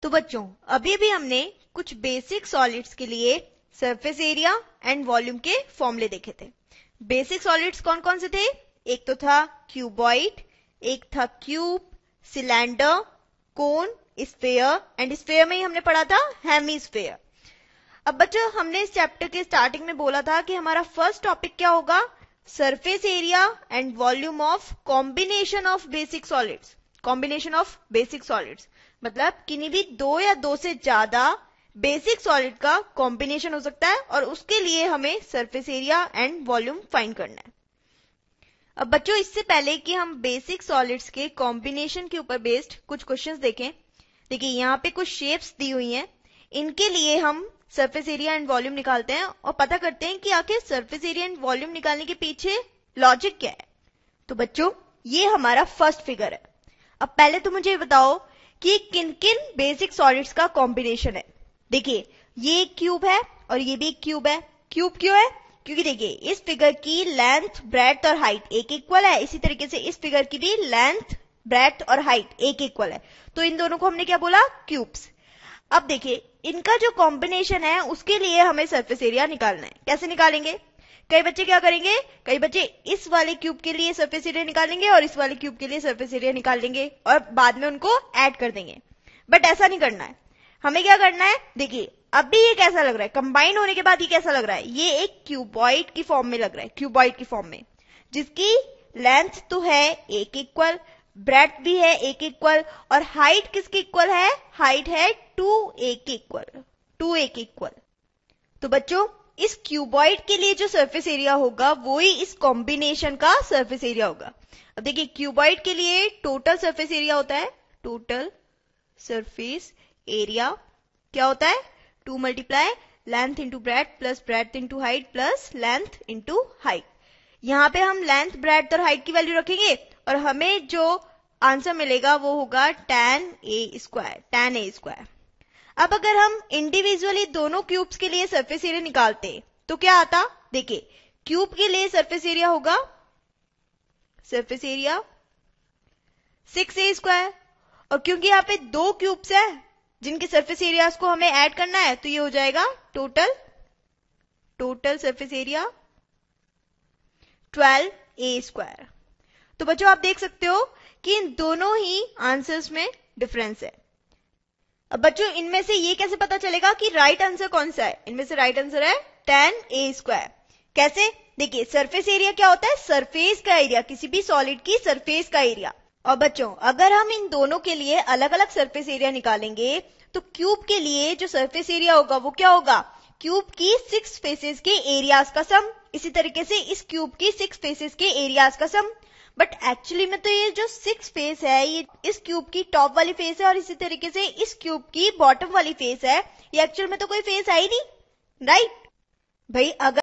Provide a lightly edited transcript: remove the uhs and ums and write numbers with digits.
तो बच्चों अभी भी हमने कुछ बेसिक सॉलिड्स के लिए सरफेस एरिया एंड वॉल्यूम के फॉर्मूले देखे थे। बेसिक सॉलिड्स कौन कौन से थे? एक तो था क्यूबॉइड, एक था cube, cylinder, cone, sphere and sphere में ही हमने पढ़ा था हेमीस्फेयर। अब बच्चों हमने इस चैप्टर के स्टार्टिंग में बोला था कि हमारा फर्स्ट टॉपिक क्या होगा? Surface area and volume of combination of basic solids. Combination of basic solids मतलब किन्हीं भी दो या दो से ज्यादा बेसिक सॉलिड का कॉम्बिनेशन हो सकता है और उसके लिए हमें surface area and volume find करना है। अब बच्चों इससे पहले कि हम बेसिक सॉलिड्स के कॉम्बिनेशन के ऊपर बेस्ड कुछ क्वेश्चंस देखें, देखिए यहाँ पे कुछ शेप्स दी हुई हैं, इनके लिए हम सरफेस एरिया एंड वॉल्यूम निकालते हैं और पता करते हैं कि आखिर सरफेस एरिया एंड वॉल्यूम निकालने के पीछे लॉजिक क्या है। तो बच्चों ये हमारा फर्स्ट फिगर है। अब पहले तो मुझे बताओ कि किन किन बेसिक सॉलिड्स का कॉम्बिनेशन है। देखिए ये एक क्यूब है और ये भी एक क्यूब है। क्यूब क्यों है? क्योंकि देखिए इस फिगर की लेंथ, ब्रेड्थ और हाइट एक इक्वल है, इसी तरीके से इस फिगर की भी लेंथ, ब्रेड्थ और हाइट एक इक्वल है, तो इन दोनों को हमने क्या बोला? क्यूब्स। अब देखिए इनका जो कॉम्बिनेशन है उसके लिए हमें सरफेस एरिया निकालना है। कैसे निकालेंगे? कई बच्चे क्या करेंगे, कई बच्चे इस वाले क्यूब के लिए सरफेस एरिया निकालेंगे और इस वाले क्यूब के लिए सरफेस एरिया निकाल लेंगे और बाद में उनको ऐड कर देंगे, बट ऐसा नहीं करना है। हमें क्या करना है? देखिए अब भी ये कैसा लग रहा है, कंबाइन होने के बाद ये कैसा लग रहा है? ये एक क्यूबॉइड की फॉर्म में लग रहा है, क्यूबॉइड की फॉर्म में, जिसकी लेंथ तो है एक इक्वल, ब्रेड्थ भी है एक इक्वल और हाइट किसकी इक्वल है? हाइट है 2 एक इक्वल। तो बच्चों इस क्यूबॉइड के लिए जो सरफेस एरिया होगा वो ही इस कॉम्बिनेशन का सरफेस एरिया होगा। अब देखिए क्यूबॉइड के लिए टोटल सरफेस एरिया होता है, टोटल सरफेस एरिया क्या होता है? 2 multiply length into breadth plus breadth into height plus length into height. यहां पे हम लेंथ, ब्रेड्थ और हाइट की वैल्यू रखेंगे और हमें जो आंसर मिलेगा वो होगा tan a स्क्वायर। अब अगर हम इंडिविजुअली दोनों क्यूब्स के लिए सरफेस एरिया निकालते तो क्या आता? देखिए क्यूब के लिए सरफेस एरिया होगा, सरफेस एरिया 6a स्क्वायर, और क्योंकि यहाँ पे दो क्यूब्स है जिनके सरफेस एरियाज को हमें ऐड करना है तो ये हो जाएगा total surface area 12a square. तो बच्चों आप देख सकते हो कि इन दोनों ही आंसर्स में डिफरेंस है। अब बच्चों इनमें से ये कैसे पता चलेगा कि राइट आंसर कौन सा है? इनमें से राइट आंसर है tan a स्क्वायर। कैसे? देखिए सरफेस एरिया क्या होता है? सरफेस का एरिया, किसी भी सॉलिड की सरफेस का एरिया। और बच्चों अगर हम इन दोनों के लिए अलग अलग सरफेस एरिया निकालेंगे तो क्यूब के लिए जो सरफेस एरिया होगा वो क्या होगा? क्यूब की 6 फेसेस के एरियाज का सम, इसी तरीके से इस क्यूब की 6 फेसेस के एरियाज का सम। बट एक्चुअली में तो ये जो 6 फेस है ये इस क्यूब की टॉप वाली फेस है और इसी तरीके से इस क्यूब की बॉटम वाली फेस है, ये एक्चुअल में तो कोई फेस है ही नहीं, राइट भाई। अगर